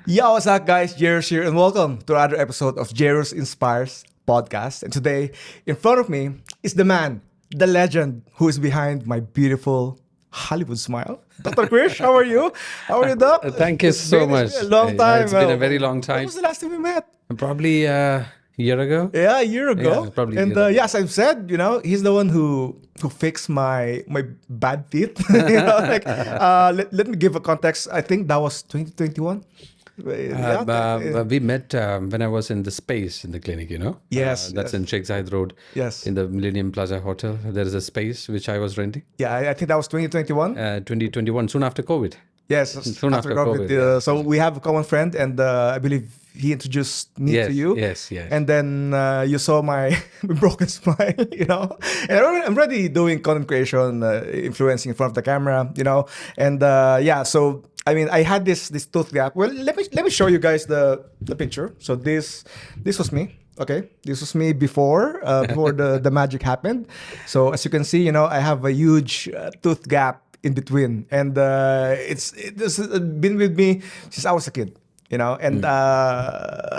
Yo, what's up, guys? Jairus here, and welcome to another episode of Jairus Inspires podcast. And today, in front of me is the man, the legend, who is behind my beautiful Hollywood smile. Dr. Krish, how are you? How are you, Doc? Thank you so much. It's been a long time. It's been a very long When time. was the last time we met? Probably a year ago. Yeah, a year ago. Yeah, probably a And year ago. yes, I've said, he's the one who fixed my bad teeth. Let me give a context. I think that was 2021. We met when I was in the space in the clinic, Yes, That's yes. in Sheikh Zayed Road. Yes. In the Millennium Plaza Hotel. There is a space which I was renting. Yeah, I think that was 2021. 2021, soon after COVID. Yes, Soon after COVID, COVID. So we have a common friend, and I believe he introduced me Yes, to you. yes. And then you saw my broken smile, And I'm already doing content creation, influencing in front of the camera, And so I mean, I had this tooth gap. Well, let me show you guys the picture. So this was me. Okay, this was me before the magic happened. So as you can see, I have a huge tooth gap in between, and this has been with me since I was a kid. And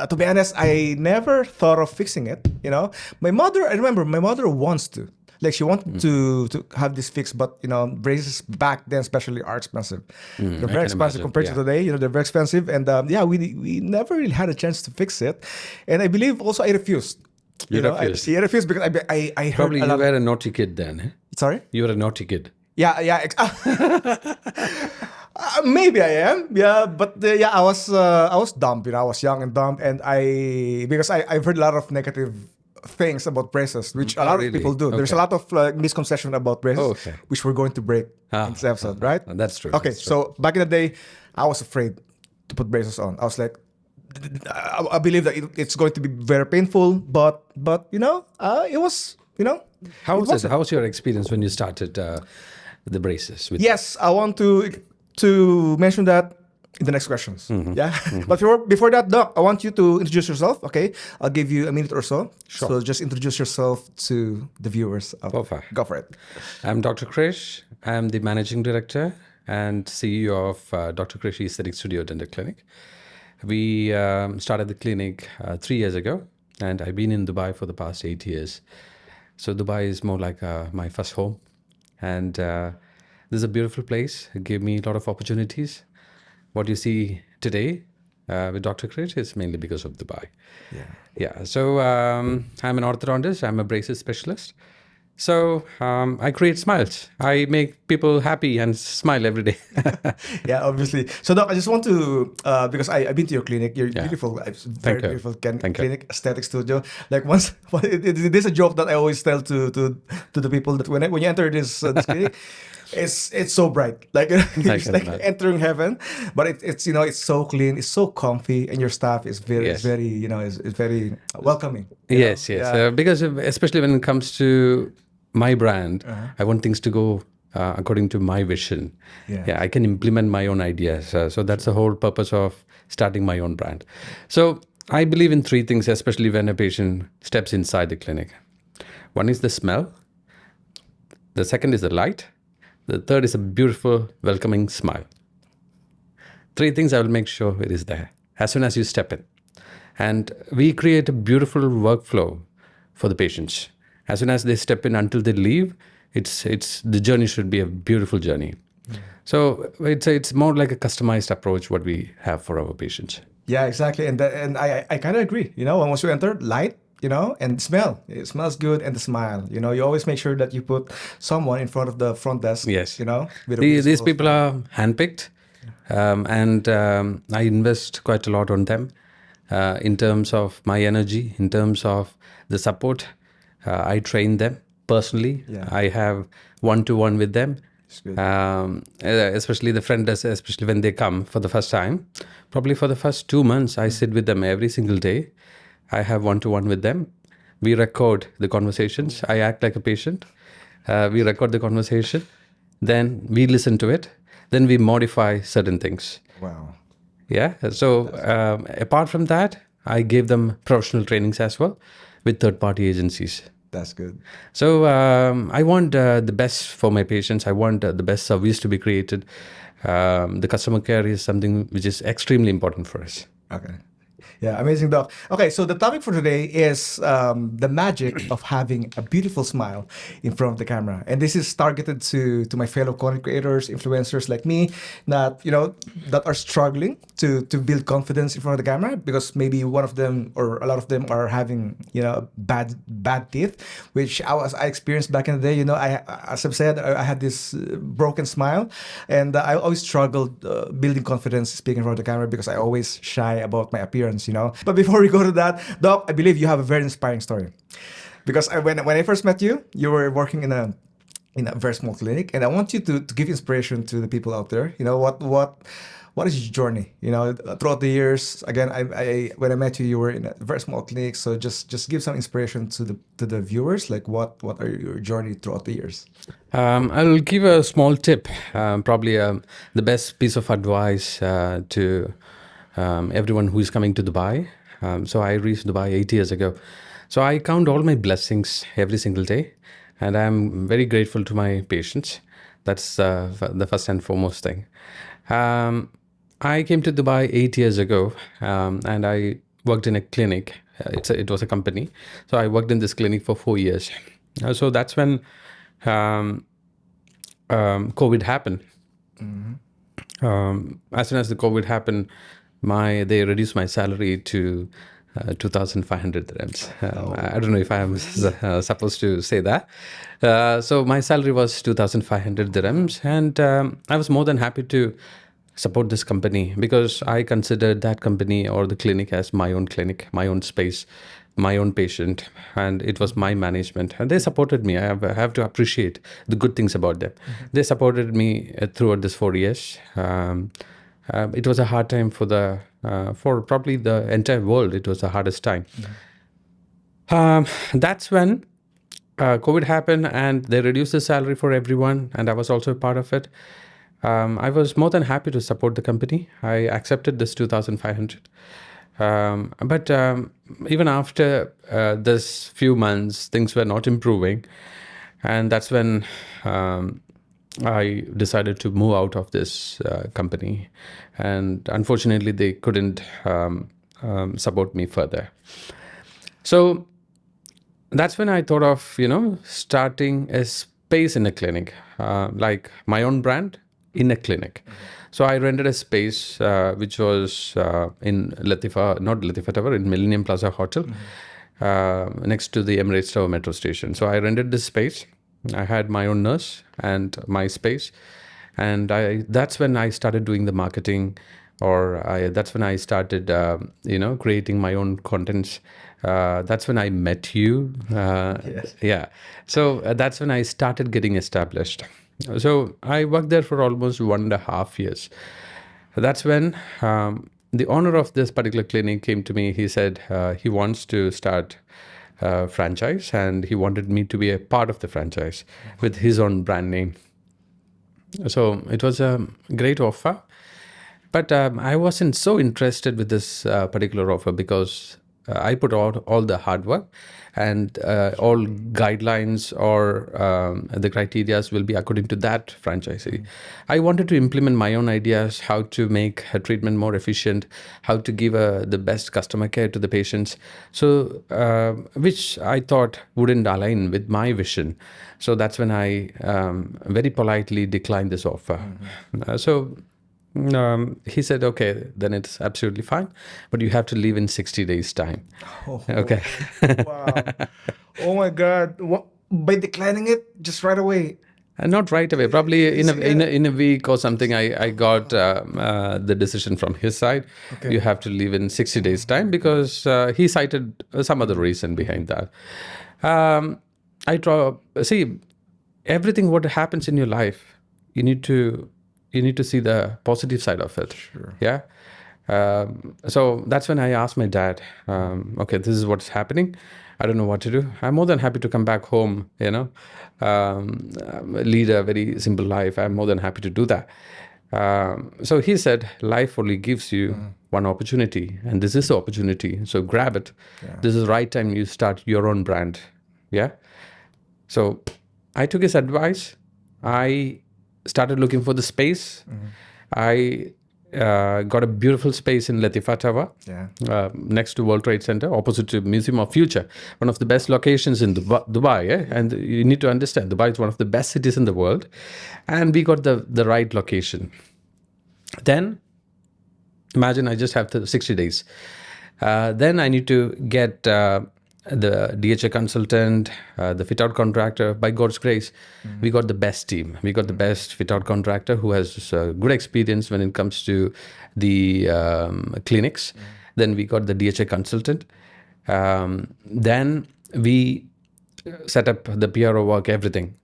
to be honest, I never thought of fixing it. I remember my mother wants to. Like she wanted to have this fixed, but braces back then especially are expensive. They're very expensive compared to today. They're very expensive, and we never really had a chance to fix it. And I believe also I refused. You refused. I refused because I heard Probably a you lot. were a naughty kid then. Eh? Sorry. You were a naughty kid. Yeah. Maybe I am, but I was dumb, I was young and dumb, and I've heard a lot of negative things about braces, which a lot of people do. There's a lot of misconception about braces, which we're going to break in this episode, right? That's true. Okay, That's true. so back in the day, I was afraid to put braces on. I was like, I believe that it's going to be very painful, but it was, How was it? How was your experience when you started the braces? Yes, I want to mention that in the next questions. Yeah, but before that, Doc, I want you to introduce yourself. Okay, I'll give you a minute or so. Sure. So just introduce yourself to the viewers. Perfect. Go for it. I'm Dr. Krish. I'm the managing director and CEO of Dr. Krish Aesthetik Studio Dental Clinic. We started the clinic 3 years ago, and I've been in Dubai for the past 8 years. So Dubai is more like my first home, and this is a beautiful place. It gave me a lot of opportunities. What you see today with Dr. Krish is mainly because of Dubai. Yeah. So I'm an orthodontist. I'm a braces specialist. So I create smiles. I make people happy and smile every day. Yeah, obviously. So, Doc, I just want to because I've been to your clinic. You're beautiful. It's very you. beautiful Thank you. clinic, aesthetic studio. Like once, there's a joke that I always tell to the people that when you enter this clinic. It's so bright, like it's like entering heaven. But it's it's so clean, it's so comfy, and your staff is very Yes. is very welcoming. Yes. Yeah. Because especially when it comes to my brand, I want things to go according to my vision. Yeah. I can implement my own ideas. So that's the whole purpose of starting my own brand. So I believe in three things, especially when a patient steps inside the clinic. One is the smell. The second is the light. The third is a beautiful, welcoming smile. Three things I will make sure it is there as soon as you step in. And we create a beautiful workflow for the patients. As soon as they step in until they leave, it's the journey should be a beautiful journey. So it's more like a customized approach what we have for our patients. Yeah, exactly. And I kind of agree. Once you enter, light, and smell. It smells good, and the smile. You always make sure that you put someone in front of the front desk. Yes. With These people are handpicked, and I invest quite a lot on them in terms of my energy, in terms of the support. I train them personally. Yeah. I have one-to-one with them. Especially the front desk, especially when they come for the first time. Probably for the first 2 months, I sit with them every single day. I have one-to-one with them. We record the conversations. I act like a patient. We record the conversation. Then we listen to it. Then we modify certain things. Wow. Yeah. So apart from that, I gave them professional trainings as well with third-party agencies. That's good. So I want the best for my patients. I want the best service to be created. The customer care is something which is extremely important for us. Okay. Yeah, amazing, Doc. Okay, so the topic for today is the magic of having a beautiful smile in front of the camera, and this is targeted to my fellow content creators, influencers like me, that that are struggling to build confidence in front of the camera because maybe one of them or a lot of them are having bad teeth, which I experienced back in the day. I, as I've said, I had this broken smile, and I always struggled building confidence speaking in front of the camera because I always shy about my appearance. But before we go to that, Doc, I believe you have a very inspiring story. Because when I first met you, you were working in a very small clinic, and I want you to give inspiration to the people out there. What is your journey? Throughout the years. Again, I when I met you, you were in a very small clinic. So just give some inspiration to the viewers. Like what are your journey throughout the years? I'll give a small tip, probably the best piece of advice to everyone who is coming to Dubai. So I reached Dubai 8 years ago. So I count all my blessings every single day, and I'm very grateful to my patients. That's the first and foremost thing. I came to Dubai 8 years ago, and I worked in a clinic. It was a company. So I worked in this clinic for 4 years. So that's when COVID happened. As soon as the COVID happened, they reduced my salary to 2,500 dirhams. I don't know if I'm supposed to say that. So my salary was 2,500 dirhams, and I was more than happy to support this company because I considered that company or the clinic as my own clinic, my own space, my own patient, and it was my management, and they supported me. I have to appreciate the good things about them. They supported me throughout this 4 years. It was a hard time for probably the entire world. It was the hardest time. That's when COVID happened, and they reduced the salary for everyone, and I was also a part of it. I was more than happy to support the company. I accepted this 2,500. But even after this few months, things were not improving, and that's when I decided to move out of this company, and unfortunately, they couldn't support me further. So that's when I thought of starting a space in a clinic, like my own brand in a clinic. So I rented a space which was in not Latifa Tower, in Millennium Plaza Hotel, next to the Emirates Tower metro station. So I rented this space. I had my own nurse and my space, and that's when I started doing the marketing, that's when I started creating my own contents. That's when I met you. Yes. Yeah. So that's when I started getting established. So I worked there for almost 1.5 years. That's when the owner of this particular clinic came to me. He said he wants to start a franchise, and he wanted me to be a part of the franchise with his own brand name. So it was a great offer, but I wasn't so interested with this particular offer because I put out all the hard work, and all guidelines or the criterias will be according to that franchisee. I wanted to implement my own ideas, how to make a treatment more efficient, how to give the best customer care to the patients, so which I thought wouldn't align with my vision. So that's when I very politely declined this offer. He said, okay, then it's absolutely fine, but you have to leave in 60 days time. Oh, Okay. wow. Oh my God. What, by declining it just right away? And not right away, probably in a week or something, I got the decision from his side. Okay. You have to leave in 60 days time because he cited some other reason behind that. See, everything what happens in your life, you need to see the positive side of it. Sure. Yeah. So that's when I asked my dad, okay, this is what's happening. I don't know what to do. I'm more than happy to come back home, lead a very simple life. I'm more than happy to do that. So he said, life only gives you one opportunity, and this is the opportunity. So grab it. Yeah. This is the right time you start your own brand. Yeah. So I took his advice. I started looking for the space. I got a beautiful space in Latifa Tower, Yeah. next to World Trade Center, opposite to Museum of Future, one of the best locations in Dubai. And you need to understand, Dubai is one of the best cities in the world. And we got the right location. Then, imagine I just have 60 days. Then I need to get the DHA consultant, the fit out contractor. By God's grace, we got the best team. We got the best fit out contractor who has good experience when it comes to the clinics. Then we got the DHA consultant. Then we set up the PRO work, everything.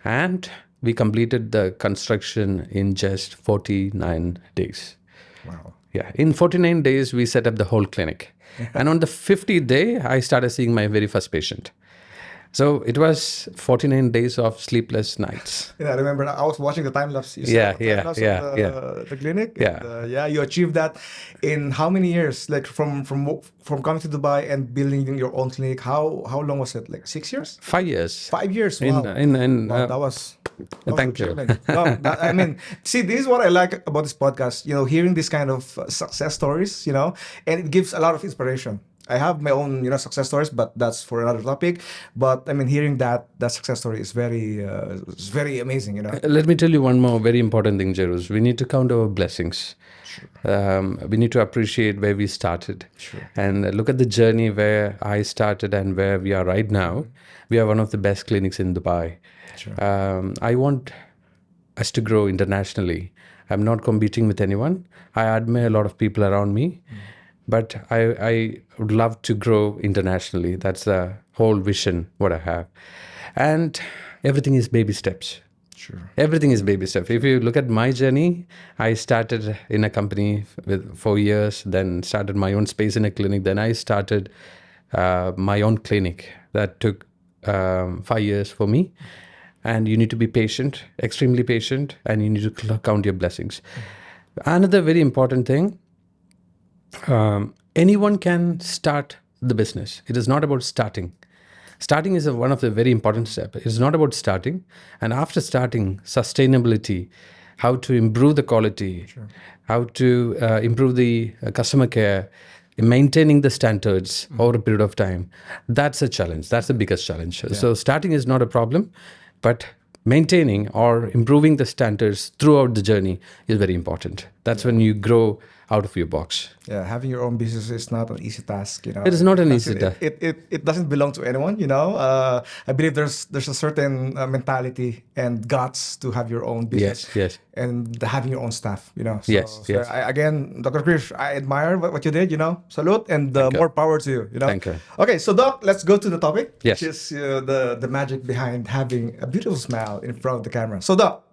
And we completed the construction in just 49 days. Wow. Yeah, in 49 days, we set up the whole clinic. And on the 50th day, I started seeing my very first patient. So it was 49 days of sleepless nights. Yeah, I remember I was watching the time lapse. Yeah, Of the clinic. Yeah. And, you achieved that in how many years? Like from coming to Dubai and building your own clinic. How long was it? Like 6 years? 5 years. 5 years. Wow. Wow, That was thank you. No, I mean, see, this is what I like about this podcast. Hearing this kind of success stories. And it gives a lot of inspiration. I have my own, success stories, but that's for another topic. But I mean, hearing that success story is very amazing. Let me tell you one more very important thing, Jerus. We need to count our blessings. We need to appreciate where we started. And look at the journey where I started and where we are right now. We are one of the best clinics in Dubai. I want us to grow internationally. I'm not competing with anyone. I admire a lot of people around me. But I would love to grow internationally. That's the whole vision, what I have. And everything is baby steps. Sure. Everything is baby steps. If you look at my journey, I started in a company with 4 years, then started my own space in a clinic. Then I started my own clinic. That took 5 years for me. And you need to be patient, extremely patient, and you need to count your blessings. Another very important thing, anyone can start the business. It is not about starting. Starting is one of the very important steps. It's not about starting. And after starting, sustainability, how to improve the quality, how to improve the customer care, maintaining the standards over a period of time. That's a challenge. That's the biggest challenge. Yeah. So starting is not a problem, but maintaining or improving the standards throughout the journey is very important. That's when you grow out of your box. Yeah, having your own business is not an easy task. It is not an easy task. It doesn't belong to anyone. I believe there's a certain mentality and guts to have your own business. Yes. And having your own staff. So, yes. Again, Dr. Krish, I admire what you did. Salute and more power to you. Thank you. Okay, so Doc, let's go to the topic. Yes. Which is the magic behind having a beautiful smile in front of the camera. So Doc.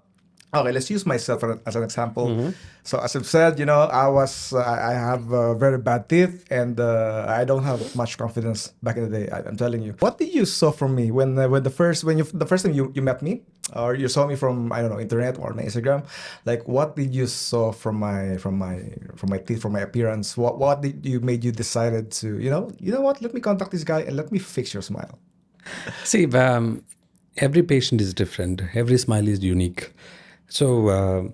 Okay, let's use myself as an example. So as I've said, I have very bad teeth, and I don't have much confidence back in the day. I'm telling you. What did you saw from me when the first time you met me, or you saw me from, I don't know, internet or my Instagram? Like, what did you saw from my teeth, from my appearance? What did you made you decided to you know what? Let me contact this guy and let me fix your smile. See, every patient is different. Every smile is unique. So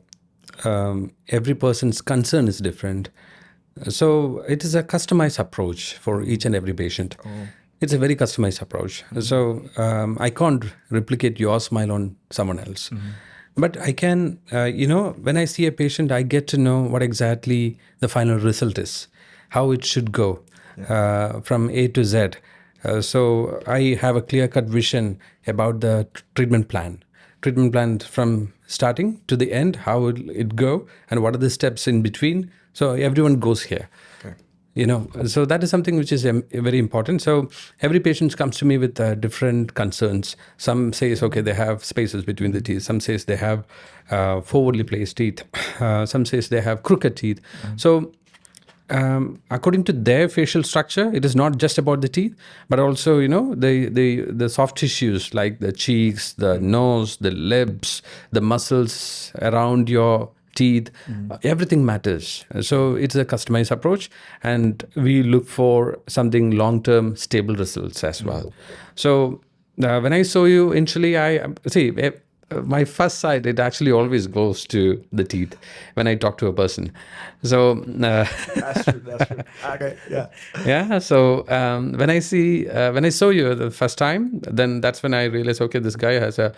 every person's concern is different. So it is a customized approach for each and every patient. It's a very customized approach. So I can't replicate your smile on someone else. But I can, when I see a patient, I get to know what exactly the final result is, how it should go from A to Z. So I have a clear-cut vision about the treatment plan from starting to the end, how will it go, and what are the steps in between. So everyone goes here. Okay. So that is something which is very important. So every patient comes to me with different concerns. Some says, okay, they have spaces between the teeth. Some says they have forwardly placed teeth. Some says they have crooked teeth. So according to their facial structure, it is not just about the teeth, but also, the soft tissues like the cheeks, the nose, the lips, the muscles around your teeth, everything matters. So it's a customized approach, and we look for something long-term stable results as well. So When I saw you initially, I see my first sight. It actually always goes to the teeth when I talk to a person. So That's true. That's true. Okay. Yeah. yeah. So when I saw you the first time, then that's when I realized, okay, this guy has a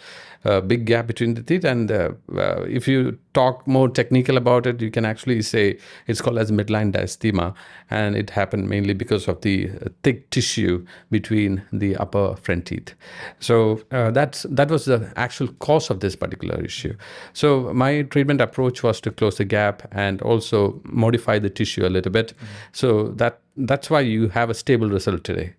big gap between the teeth, and if you talk more technical about it, you can actually say it's called as midline diastema, and it happened mainly because of the thick tissue between the upper front teeth. So that was the actual cause of this particular issue. So my treatment approach was to close the gap and also modify the tissue a little bit. So that's why you have a stable result today.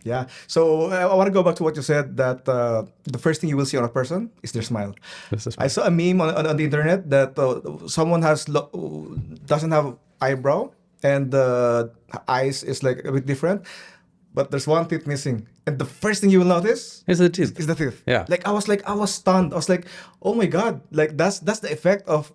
Yeah. So I want to go back to what you said that the first thing you will see on a person is their smile. This is I saw a meme on the internet that someone doesn't have eyebrow and the eyes is like a bit different, but there's one teeth missing, and the first thing you will notice It's the teeth. is the teeth. Yeah. Like I was stunned. I was like, oh my god! Like that's the effect of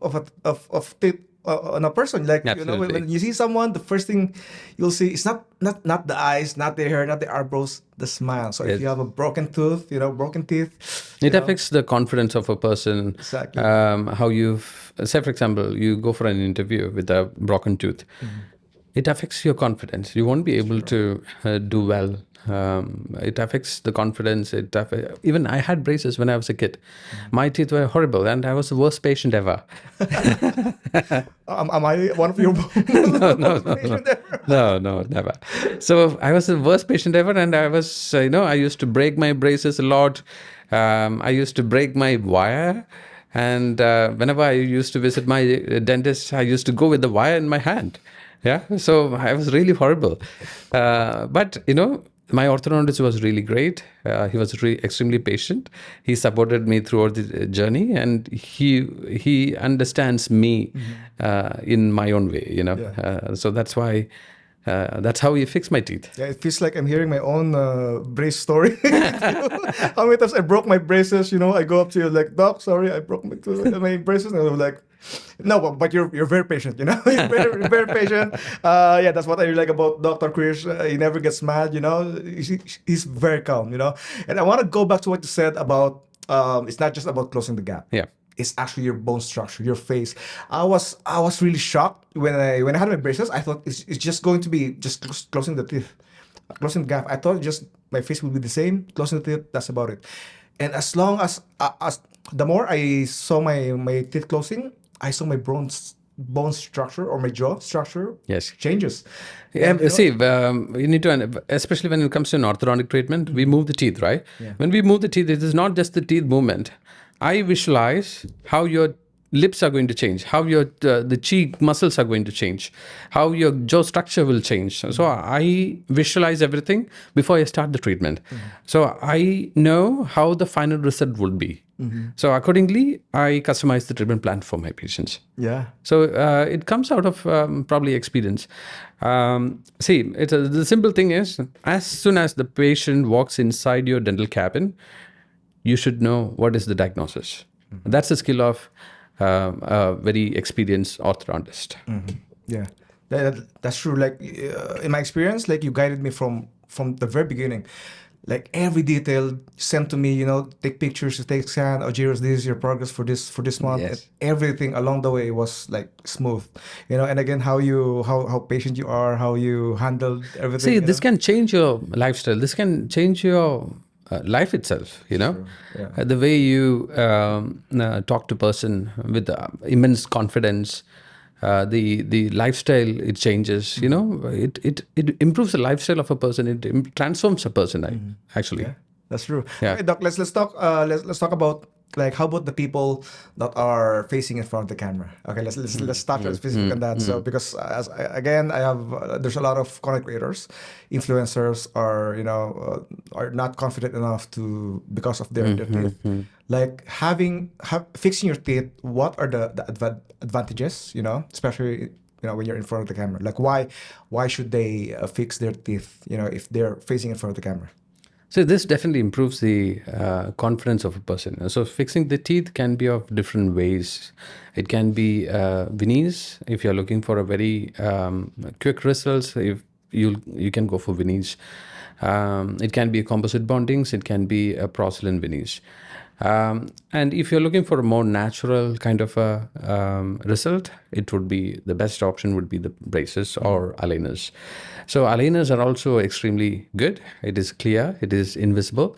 teeth on a person. Like you know, Absolutely. when you see someone, the first thing you'll see is not the eyes, not the hair, not the eyebrows, the smile. So if Yes. you have a broken tooth, broken teeth, It affects the confidence of a person. Exactly. How say, for example, you go for an interview with a broken tooth. It affects your confidence. You won't be able to do well. It affects the confidence. Even I had braces when I was a kid. My teeth were horrible, and I was the worst patient ever. am I one of your No, never. So I was the worst patient ever, and I was, I used to break my braces a lot. I used to break my wire, and whenever I used to visit my dentist, I used to go with the wire in my hand. Yeah, so I was really horrible. But my orthodontist was really great. He was extremely patient. He supported me throughout the journey, and he understands me in my own way. So that's why that's how he fixed my teeth. Yeah, it feels like I'm hearing my own brace story. How many times I broke my braces? I go up to you like, Doc, sorry, I broke my braces, and I'm like, no, but you're very patient. You're very patient. Yeah, that's what I really like about Dr. Krish. He never gets mad. He's very calm. And I want to go back to what you said about it's not just about closing the gap. Yeah. It's actually your bone structure, your face. I was really shocked when I had my braces. I thought it's just going to be just closing the teeth, closing the gap. I thought just my face would be the same, closing the teeth. That's about it. And as long as the more I saw my teeth closing, I saw my bone structure or my jaw structure Yes. changes. Yeah, And, see, you need to, especially when it comes to an orthodontic treatment, we move the teeth, right? Yeah. When we move the teeth, it is not just the teeth movement. I visualize how your lips are going to change, how your the cheek muscles are going to change, how your jaw structure will change. So I visualize everything before I start the treatment. So I know how the final result would be. So accordingly, I customize the treatment plan for my patients. yeah. So it comes out of probably experience. See, the simple thing is, as soon as the patient walks inside your dental cabin, you should know what is the diagnosis. That's the skill of a very experienced orthodontist. Yeah, that's true. Like in my experience, like you guided me from the very beginning. Like every detail sent to me, take pictures, you take scan, oh, Jiros, this is your progress for this month. Yes. And everything along the way was like smooth, and again how patient you are, how you handled everything. See, this can change your lifestyle. This can change your life itself. Yeah. The way you talk to person with immense confidence. The lifestyle, it changes. It improves the lifestyle of a person. It transforms a person. Actually. Yeah, that's true. Yeah. Okay, Doc, let's talk. Let's talk about like how about the people that are facing in front of the camera. Okay, let's touch specific on that. So because again, I have there's a lot of content creators, influencers are not confident enough to because of their teeth. Like fixing your teeth. What are the advantages? Especially when you're in front of the camera. Like why should they fix their teeth? If they're facing in front of the camera. So this definitely improves the confidence of a person. So fixing the teeth can be of different ways. It can be veneers. If you're looking for a very quick results, if you can go for veneers. It can be composite bondings. It can be a porcelain veneers. And if you're looking for a more natural kind of a result, it would be the best option would be the braces or aligners. So aligners are also extremely good. It is clear. It is invisible.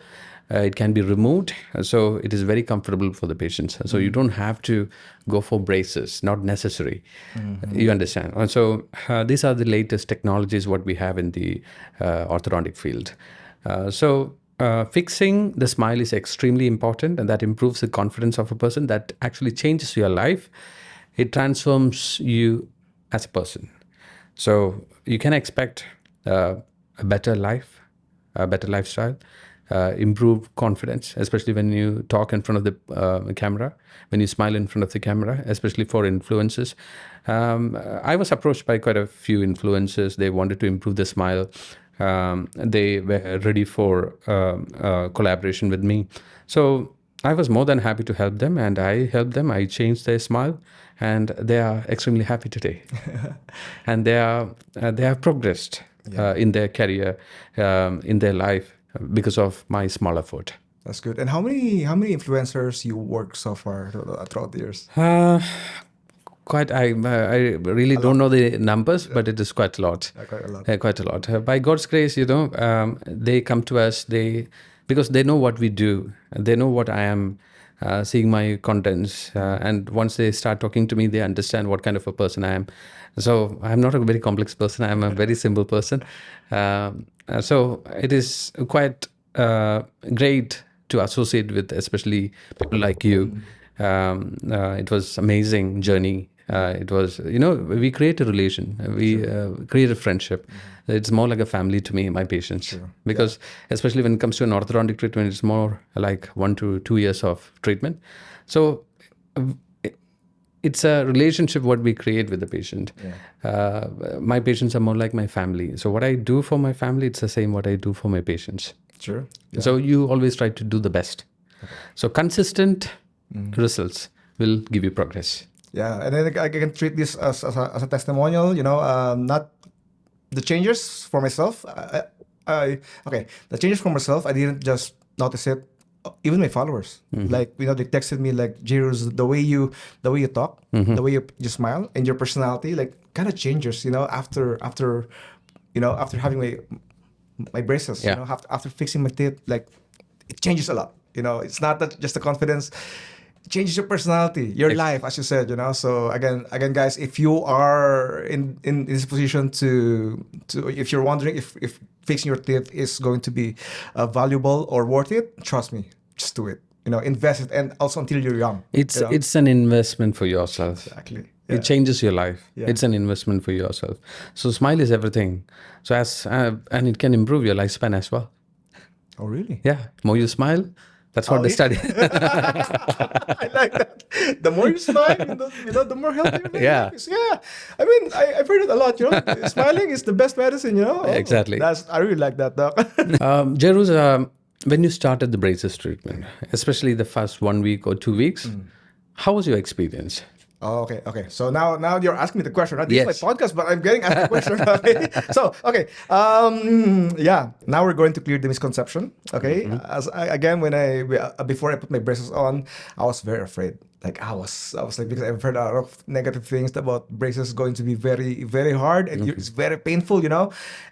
It can be removed, so it is very comfortable for the patients. So you don't have to go for braces, not necessary. You understand? And so these are the latest technologies what we have in the orthodontic field. Fixing the smile is extremely important, and that improves the confidence of a person. That actually changes your life. It transforms you as a person. So you can expect a better life, a better lifestyle, improved confidence, especially when you talk in front of the camera, when you smile in front of the camera, especially for influencers. I was approached by quite a few influencers. They wanted to improve the smile. They were ready for collaboration with me. So I was more than happy to help them, and I helped them. I changed their smile, and they are extremely happy today. And they have progressed in their career, in their life, because of my small effort. That's good. And how many influencers you work so far throughout the years? I really don't know the numbers, but it is quite a lot. Quite a lot. By God's grace, they come to us. Because they know what we do. They know what I am. Seeing my contents, and once they start talking to me, they understand what kind of a person I am. So I'm not a very complex person. I'm a very simple person. So it is quite great to associate with, especially people like you. It was amazing journey. It was, we create a relation. We create a friendship. It's more like a family to me, my patients. Sure. Because especially when it comes to an orthodontic treatment, it's more like 1 to 2 years of treatment. So it's a relationship what we create with the patient. Yeah. My patients are more like my family. So what I do for my family, it's the same what I do for my patients. Sure. Yeah. So you always try to do the best. Okay. So consistent results will give you progress. Yeah, and then I can treat this as a testimonial, not the changes for myself. The changes for myself, I didn't just notice it. Even my followers, like, they texted me like, Jirus, the way you talk, the way you smile, and your personality, like, kind of changes, after having my braces, Yeah. After fixing my teeth, like, it changes a lot. It's not that just the confidence. Changes your personality, your life, as you said, So again, guys, if you are in this position to if you're wondering if fixing your teeth is going to be valuable or worth it, trust me, just do it. Invest it, and also until you're young. It's an investment for yourself. Exactly. Yeah. It changes your life. Yeah. It's an investment for yourself. So smile is everything. So and it can improve your lifespan as well. Oh, really? Yeah. More you smile, that's what they study. I like that. The more you smile, the more healthier your Yeah. life is. Yeah. I mean, I've heard it a lot, Smiling is the best medicine, Exactly. I really like that, Doc. Jeruz, when you started the braces treatment, especially the first 1 week or 2 weeks, how was your experience? Oh, okay. So now you're asking me the question, right? This Yes. is my podcast, but I'm getting asked the question. Okay. So, okay. Yeah. Now we're going to clear the misconception. Okay. Before I put my braces on, I was very afraid. Like I was like, because I've heard a lot of negative things about braces going to be very, very hard, and it's very painful,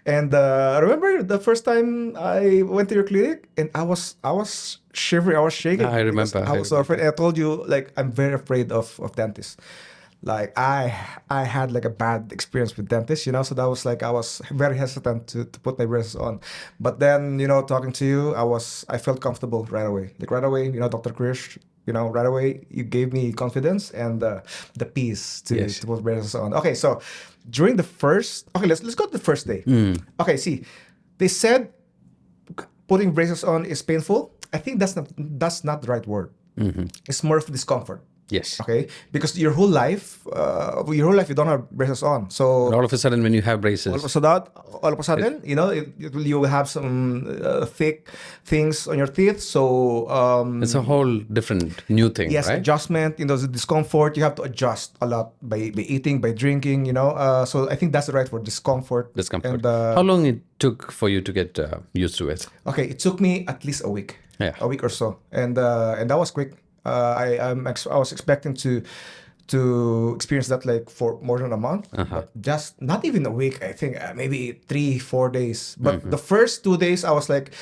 And I remember the first time I went to your clinic, and I was shivering, I was shaking. I remember. I was so afraid. And I told you, like, I'm very afraid of dentists. Like I had like a bad experience with dentists, So that was like, I was very hesitant to put my braces on. But then, talking to you, I felt comfortable right away. Like right away, Dr. Krish, right away you gave me confidence and the peace to put braces on. Okay, so during the first, let's go to the first day. Okay, see, they said putting braces on is painful. I think that's not the right word. It's more of discomfort. Yes. Okay, because your whole life you don't have braces on. So All of a sudden, when you have all of a braces, sudden, you will have some thick things on your teeth. So it's a whole different new thing, yes, right? adjustment. The discomfort. You have to adjust a lot by eating, by drinking. So I think that's the right word, discomfort. Discomfort. And How long it took for you to get used to it? okay, it took me at least a week, Yeah. or so, and that was quick. I was expecting to experience that like for more than a month, but just not even a week. I think maybe 3-4 days. But the first 2 days, I was like,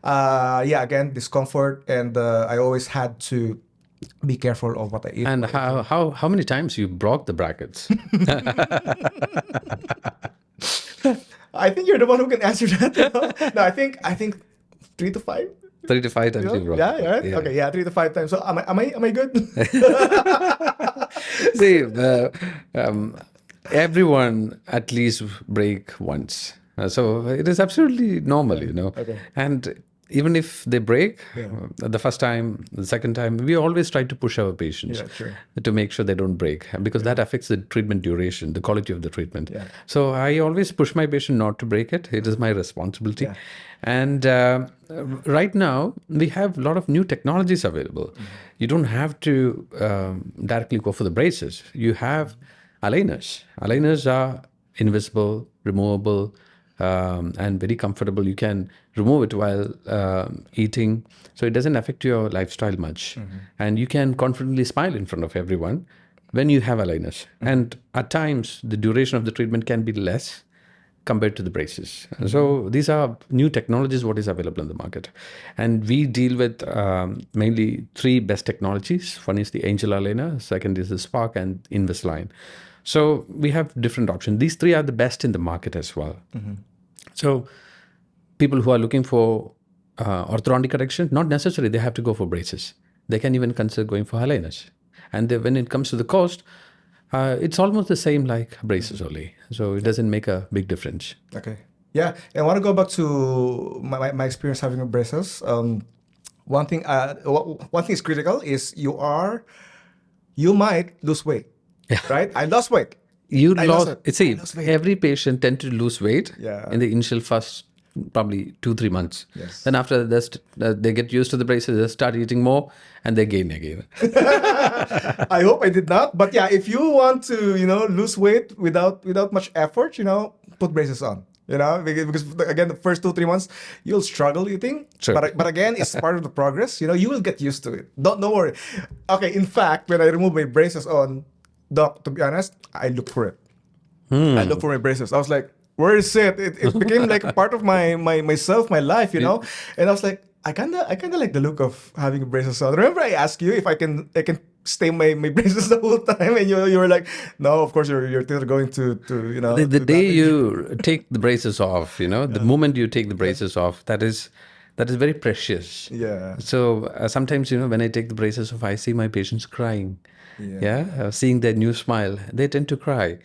again, discomfort, and I always had to be careful of what I eat. And how many times you broke the brackets? I think you're the one who can answer that. No, I think 3 to 5. 3 to 5 times you broke. Yeah, yeah, right? Okay, yeah, 3 to 5 times. So am I good? See, everyone at least break once. So it is absolutely normal. Okay. And even if they break the first time, the second time, we always try to push our patients Yeah, sure. to make sure they don't break, because that affects the treatment duration, the quality of the treatment. Yeah. So I always push my patient not to break it. It is my responsibility. Yeah. And right now, we have a lot of new technologies available. You don't have to directly go for the braces. You have aligners. Aligners are invisible, removable, and very comfortable. You can remove it while eating, so it doesn't affect your lifestyle much. And you can confidently smile in front of everyone when you have aligners. And at times, the duration of the treatment can be less compared to the braces. So these are new technologies what is available in the market. And we deal with mainly 3 best technologies. One is the Angel Aligner, second is the Spark, and Invisalign. So we have different options. These 3 are the best in the market as well. So people who are looking for orthodontic correction, not necessarily they have to go for braces. They can even consider going for aligners. And when it comes to the cost, it's almost the same like braces only. So it doesn't make a big difference. Okay. Yeah, and I want to go back to my experience having a braces. One thing is critical is you might lose weight. Yeah. Right? I lost weight. You I lost, lost it. see, I lost weight. every patient tend to lose weight Yeah. in the initial first probably 2-3 months. Yes. Then after that, they get used to the braces, they start eating more, and they gain again. I hope I did not. But yeah, if you want to, lose weight without much effort, put braces on. Because again, the first 2-3 months you'll struggle eating. Sure. But again, it's part of the progress. You will get used to it. Don't worry. Okay. In fact, when I removed my braces on, Doc, to be honest, I looked for it. I looked for my braces. I was like, where is it? It became like a part of myself, my life, And I was like, I kinda like the look of having braces on. Remember, I asked you if I can stay my braces the whole time, and you were like, no, of course your teeth are going to The day you take the braces off, the moment you take the braces off, that is very precious. Yeah. So sometimes, when I take the braces off, I see my patients crying. Yeah. Seeing their new smile, they tend to cry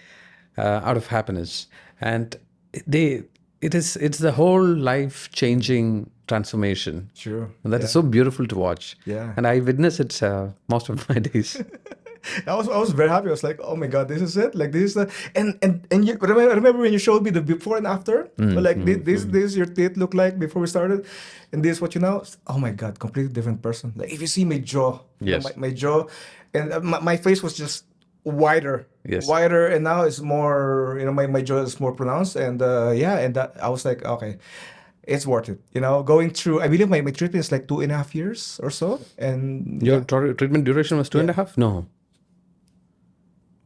out of happiness, and it's the whole life changing transformation. Sure. And that is so beautiful to watch. Yeah. And I witness it most of my days. I was very happy. I was like, oh my god, this is it. Like this is the and you remember when you showed me the before and after? This your teeth look like before we started, and this is what you now. Oh my god, completely different person. Like if you see my jaw, Yes. my jaw, and my face was just wider, Yes. wider, and now it's more. My jaw is more pronounced, and and that I was like, okay. It's worth it, going through. I believe my treatment is like 2.5 years or so, and Your treatment duration was 2.5? No.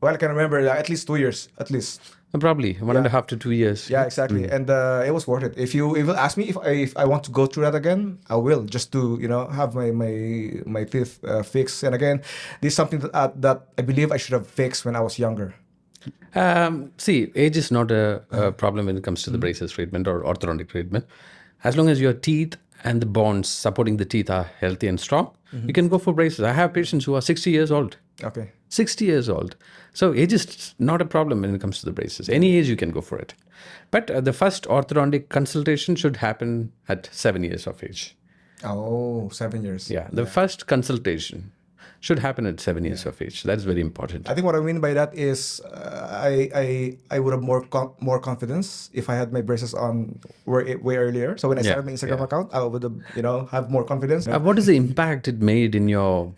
well, I can remember at least 2 years, at least. Probably 1.5 to 2 years. Yeah, exactly. And it was worth it. If you ask me if I want to go through that again, I will, just to have my teeth fixed. And again, this is something that I believe I should have fixed when I was younger. See, age is not a problem when it comes to the braces treatment or orthodontic treatment. As long as your teeth and the bones supporting the teeth are healthy and strong, you can go for braces. I have patients who are 60 years old. Okay. 60 years old. So age is not a problem when it comes to the braces. Any age you can go for it. But the first orthodontic consultation should happen at 7 years of age. Oh, 7 years. Yeah, the first consultation. should happen at 7 years of age. That's very important. I think what I mean by that is I would have more confidence if I had my braces on way earlier. So when I started my Instagram account, I would have have more confidence. What is the impact it made in your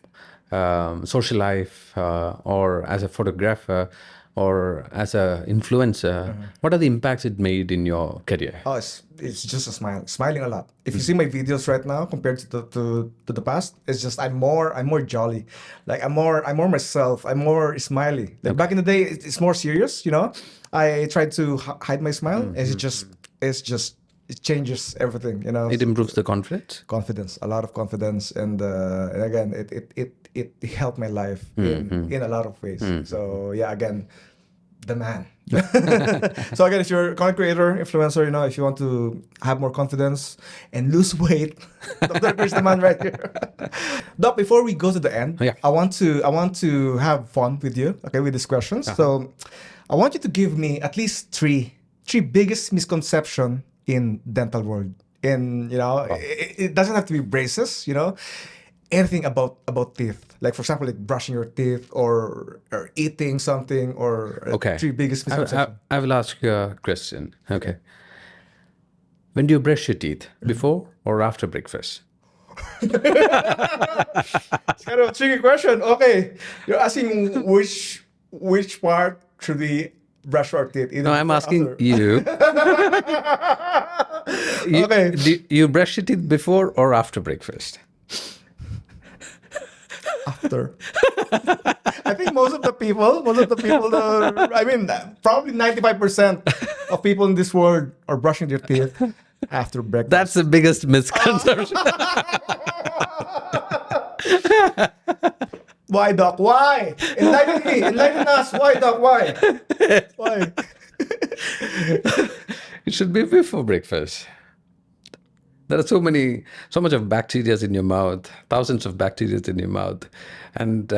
social life, or as a photographer, or as a influencer? What are the impacts it made in your career? Oh, it's just a smiling a lot. If you see my videos right now compared to the past, it's just I'm more jolly, like I'm more myself. I'm more smiley. Like back in the day, it's more serious. I tried to hide my smile, and it changes everything. It improves the confidence, a lot of confidence, and again, it helped my life in a lot of ways. So yeah, again, the man. So again, if you're a content creator, influencer, if you want to have more confidence and lose weight, Dr. Krish, the man right here. Doc, before we go to the end, I want to have fun with you, okay, with these questions. So I want you to give me at least three biggest misconception in dental world. It doesn't have to be braces, anything about teeth. Like for example, like brushing your teeth or eating something, or three biggest misconceptions. I will ask you a question. Okay. When do you brush your teeth? Before or after breakfast? It's kind of a tricky question. Okay. You're asking which part should we brush our teeth? No, I'm asking you. Okay. Do you brush your teeth before or after breakfast? After. I think most of the people, probably 95% of people in this world are brushing their teeth after breakfast. That's the biggest misconception. Why, Doc? Why? Enlighten me. Enlighten us. Why, Doc? Why? Why? It should be before breakfast. There are so much of bacteria in your mouth, thousands of bacteria in your mouth, and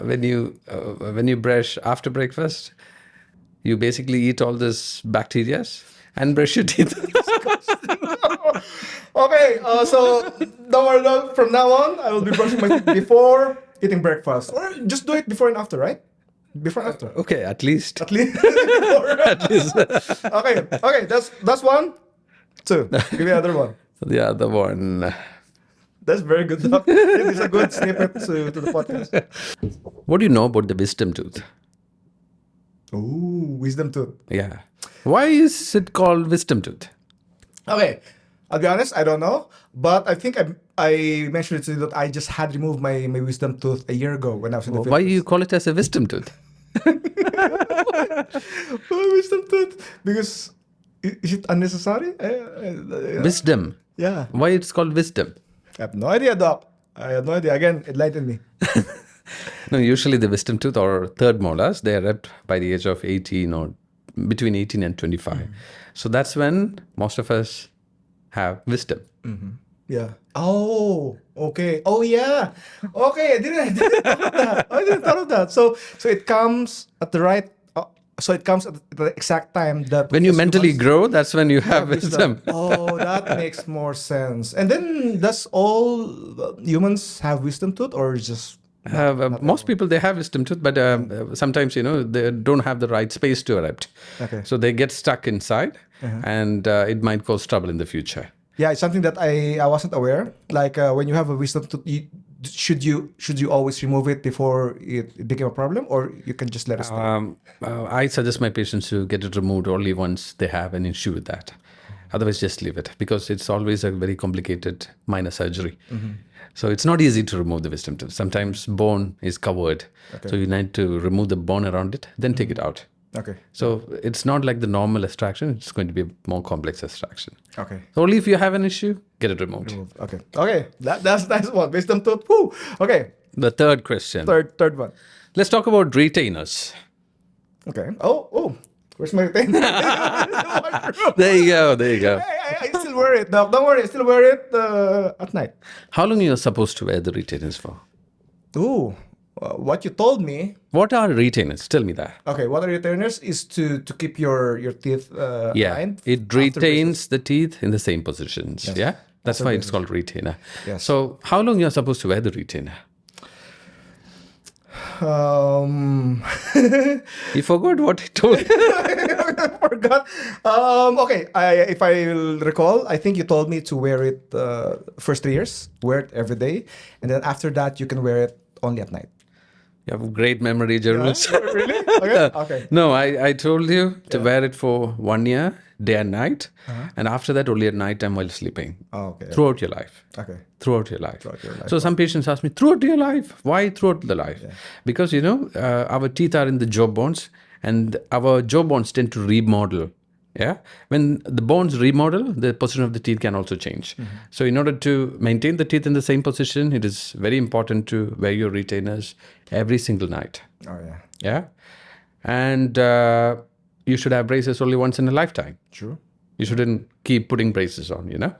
when you brush after breakfast, you basically eat all this bacteria and brush your teeth. Okay, so don't worry, Doc. From now on, I will be brushing my teeth before eating breakfast, or just do it before and after, right? Before and after. Okay, at least. At least. At least. Okay. That's one. Two. Give me another one. The other one. That's very good, Doc. It is a good snippet to the podcast. What do you know about the wisdom tooth? Ooh, wisdom tooth. Yeah. Why is it called wisdom tooth? Okay, I'll be honest, I don't know. But I think I mentioned it to you that I just had removed my wisdom tooth a year ago when I was in the Why you call it as a wisdom tooth? Wisdom tooth? Because is it unnecessary? Wisdom. Yeah. Why it's called wisdom? I have no idea, Doc. I have no idea. Again, enlighten me. No, usually the wisdom tooth or third molars, they are ripped by the age of 18 or between 18 and 25. So that's when most of us have wisdom. Yeah. Oh, okay. Oh, yeah. Okay, I didn't thought of that. I didn't thought of that. So it comes at the right. So it comes at the exact time that when you mentally grow, that's when you have wisdom. Oh, that makes more sense. And then does all humans have wisdom tooth, or just most people, they have wisdom tooth, but sometimes they don't have the right space to erupt. Okay. So they get stuck inside, and it might cause trouble in the future. Yeah, it's something that I wasn't aware. Like when you have a wisdom tooth, should you always remove it before it became a problem, or you can just let it stay? I suggest my patients to get it removed only once they have an issue with that. Otherwise, just leave it, because it's always a very complicated minor surgery. So it's not easy to remove the wisdom tooth. Sometimes bone is covered, so you need to remove the bone around it, then take it out. Okay. So it's not like the normal extraction. It's going to be a more complex extraction. Okay. So only if you have an issue, get it removed. Okay. Okay. That's one. Wisdom tooth. Woo. Okay. The third question. Third one. Let's talk about retainers. Okay. Oh. Where's my retainer? There you go. I still wear it. No, don't worry. I still wear it at night. How long are you supposed to wear the retainers for? Ooh. What you told me. What are retainers? Tell me that. Okay, what are retainers is to keep your teeth aligned. It retains the teeth in the same positions. Yes. Yeah, that's why it's called retainer. Yes. So how long you're supposed to wear the retainer? Um, You forgot what I told you. I forgot. Okay, if I recall, I think you told me to wear it first 3 years, wear it every day, and then after that you can wear it only at night. You have a great memory, Jervis. Really? Okay. Okay. No, I told you to wear it for 1 year, day and night, and after that only at night time while sleeping. Oh, okay. Throughout your life. Okay. Throughout your life. Throughout your life. So some patients ask me, throughout your life? Why throughout the life? Because, our teeth are in the jaw bones and our jaw bones tend to remodel. Yeah. When the bones remodel, the position of the teeth can also change. So in order to maintain the teeth in the same position, it is very important to wear your retainers every single night. Oh yeah. Yeah. And you should have braces only once in a lifetime. True. You shouldn't keep putting braces on.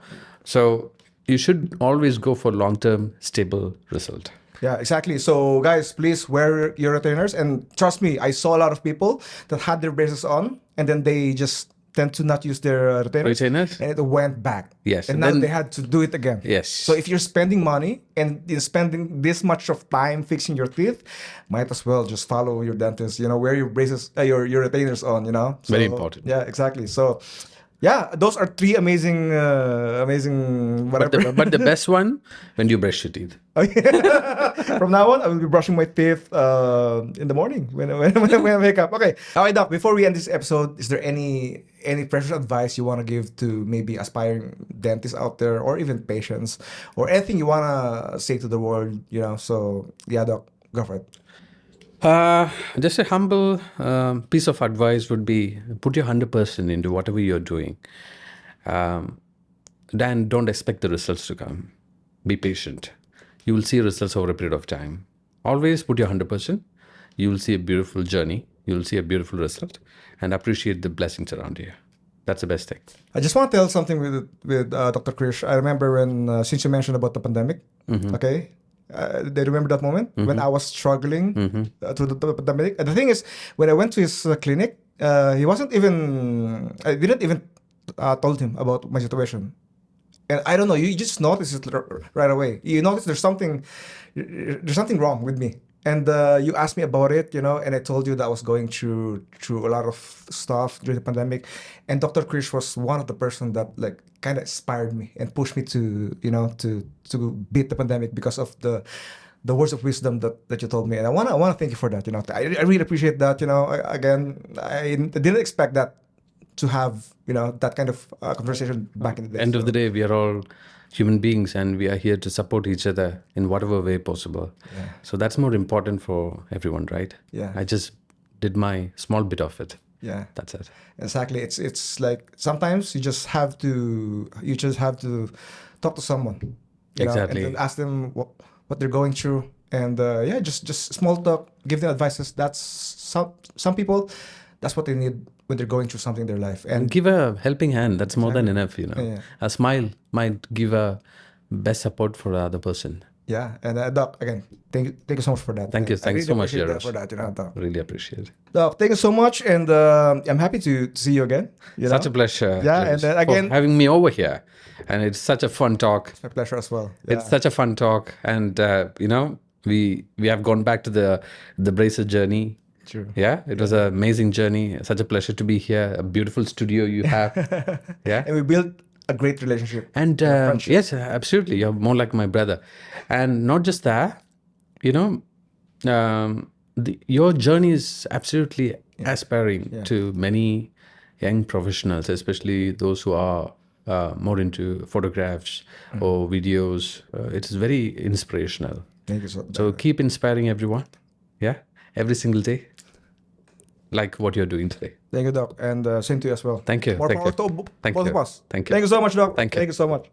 So you should always go for long-term stable result. Yeah, exactly. So guys, please wear your retainers, and trust me, I saw a lot of people that had their braces on and then they just tend to not use their retainers, and it went back. Yes. And now they had to do it again. Yes. So if you're spending money and you're spending this much of time fixing your teeth, might as well just follow your dentist. Wear your braces, your retainers on. So, Very important. Yeah, exactly. So, yeah, those are 3 amazing, whatever. But the best one, when you brush your teeth. From now on, I will be brushing my teeth in the morning when I wake up. Okay. All right, Doc. Before we end this episode, is there any precious advice you want to give to maybe aspiring dentists out there, or even patients, or anything you want to say to the world? So yeah, Doc, go for it. Just a humble piece of advice would be put your 100% into whatever you're doing. Then don't expect the results to come. Be patient. You will see results over a period of time. Always put your 100%. You will see a beautiful journey. You will see a beautiful result, and appreciate the blessings around you. That's the best thing. I just want to tell something with Dr. Krish. I remember when, since you mentioned about the pandemic, okay? They remember that moment when I was struggling through the pandemic. And the thing is, when I went to his clinic, he wasn't even. I didn't even told him about my situation, and I don't know. You just notice it right away. You notice there's something wrong with me, and you asked me about it, and I told you that I was going through a lot of stuff during the pandemic, and Dr. Krish was one of the person that kind of inspired me and pushed me to to beat the pandemic because of the words of wisdom that you told me, and I want to thank you for that. I really appreciate that. Again, I didn't expect that to have that kind of conversation back in the day. End of the day, we are all human beings, and we are here to support each other in whatever way possible. Yeah. So that's more important for everyone, right? Yeah. I just did my small bit of it. Yeah. That's it. Exactly. It's like sometimes you just have to talk to someone. Exactly. And then ask them what they're going through, and just small talk, give them advices. That's some people, that's what they need when they're going through something in their life. And give a helping hand. That's more than enough. Yeah. A smile might give a best support for the other person. Yeah. And Doc, again, thank you so much for that. Thank you. I really Thanks so much, appreciate that Jarosh. for that. Doc. Really appreciate it. Doc, thank you so much, and I'm happy to see you again. Such a pleasure. Yeah, Jarosh, and then again, for having me over here, and it's such a fun talk. it's my pleasure as well. Yeah. It's such a fun talk, and we have gone back to the braces journey. True. Yeah, it was an amazing journey. Such a pleasure to be here. A beautiful studio you have. Yeah, And we built a great relationship. and yes, absolutely. You're more like my brother, and not just that. Your journey is absolutely aspiring to many young professionals, especially those who are more into photographs or videos. It is very inspirational. Thank you so much. So keep inspiring everyone. Yeah, every single day, like what you're doing today. Thank you, Doc, and same to you as well. Thank you. More Thank power you. to Thank both you. of us. Thank you. Thank you so much, Doc. Thank you. Thank you so much.